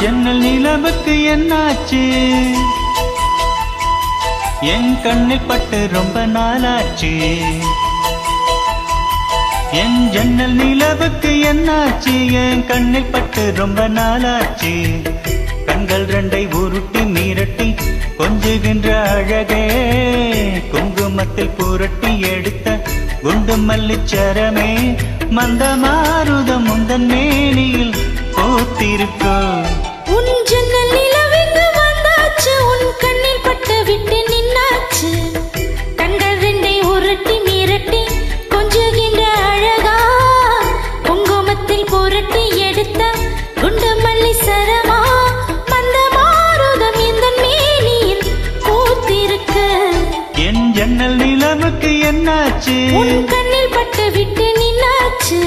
ஜன்னல் நிலவுக்கு என்னாச்சு? என் கண்ணில் பட்டு ரொம்ப நாளாச்சு. என் ஜன்னல் நிலவுக்கு என்னாச்சு? என் கண்ணில் பட்டு ரொம்ப நாளாச்சு. கண்கள் ரெண்டை உருட்டி மிரட்டி கொஞ்சுகின்ற அழகே, குங்குமத்தில் புரட்டி எடுத்த குண்டு மல்லிச்சரமே, மந்த மாருதம் முந்தன் மேனியில் பூத்திருக்கோ. உன் ஜன்னல் நிலவுக்கு வந்தாச்சு, உன் கண்ணில் பட்டு விட்டு நின்னாச்சு. கண்கள் ரெண்டை உருட்டி மிரட்டி கொஞ்சுகின்ற அழகா, குங்குமத்தில் புரட்டி எடுத்த குண்டு மல்லி சரமா, மந்த மாருதம் இந்த மேனியில் பூத்திருக்கு. என் ஜன்னல் நிலவுக்கு என்னாச்சு? உன் கண்ணில் பட்டு விட்டு நின்னாச்சு.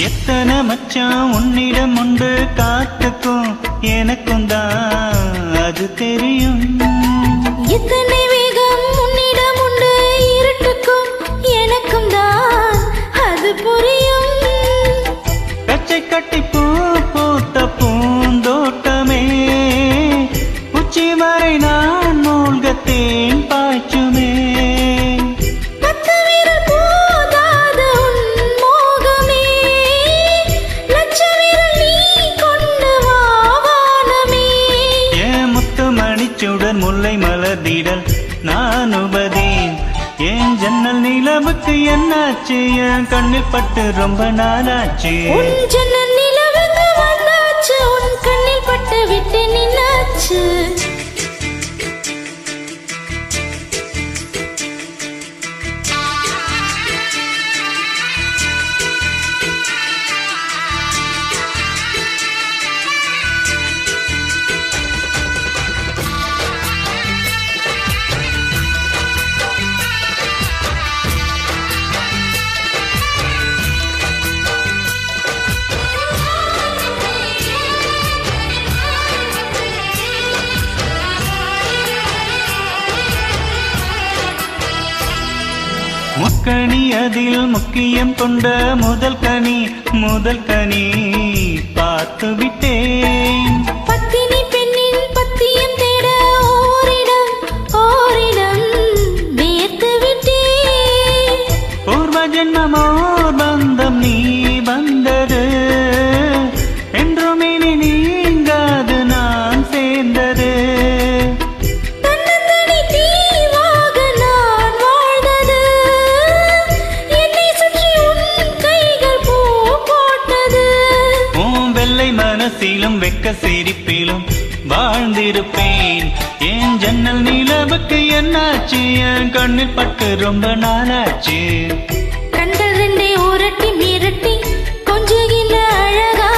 எத்தனை மச்சான் உன்னிடம் உண்டு, காத்துக்கும் எனக்கும் தான் அது தெரியும். எத்தனை வேகம் உன்னிடம் உண்டு, இருட்டுக்கும் எனக்கும் தான் அது புரியும். பச்சை கட்டி பூ பூத்த பூந்தோட்டமே, உச்சி வரை நான் மூழ்கத்தேன் பாய்ச்சுமே. சுடர் முல்லை மலர்திடல் நான் உபதேன். என் ஜன்னல் நிலவுக்கு என்னாச்சு? என் கண்ணில் பட்டு ரொம்ப நாளாச்சு. உன் ஜன்னல் நிலவுக்கு வந்தாச்சு, உன் கண்ணில் பட்டு விட்டு நின்னாச்சு. முக்கணி அதில் முக்கியம் கொண்ட முதல் கனி பார்த்து விட்டேன். பத்தினி பெண்ணின் பத்தியம் தேட ஓரிடம் வேர்த்து விட்டேன். பூர்வ ஜென்மமோர் பந்தம் நீ வந்தது, என்றும் இனி நீங்காது நான் சேர்ந்தது. மனசிலும் வெக்க சிரிப்பிலும் வாழ்ந்திருப்பேன். என் ஜன்னல் நிலவுக்கு என்னாச்சு? என் கண்ணில் பட்டு ரொம்ப நாளாச்சு. கண்கள் ரெண்டை உரட்டி மிரட்டி கொஞ்சுகின்ற அழகா,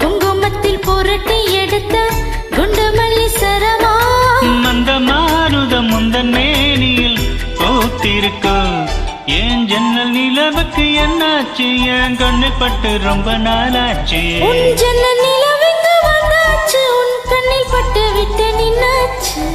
குங்குமத்தில் புரட்டி எடுத்த குண்டு மல்லி சரமா, மந்த மாருதம் முந்தன் மேனியில் பூத்திருக்கோ. என் ஜன்னல் நிலவுக்கு என்னாச்சு? என் கண்ணில் பட்டு ரொம்ப நாளாச்சு. உன் ஜன்னல் நிலவுக்கு வந்தாச்சு, உன் கண்ணில் பட்டு விட்டு நின்னாச்சு.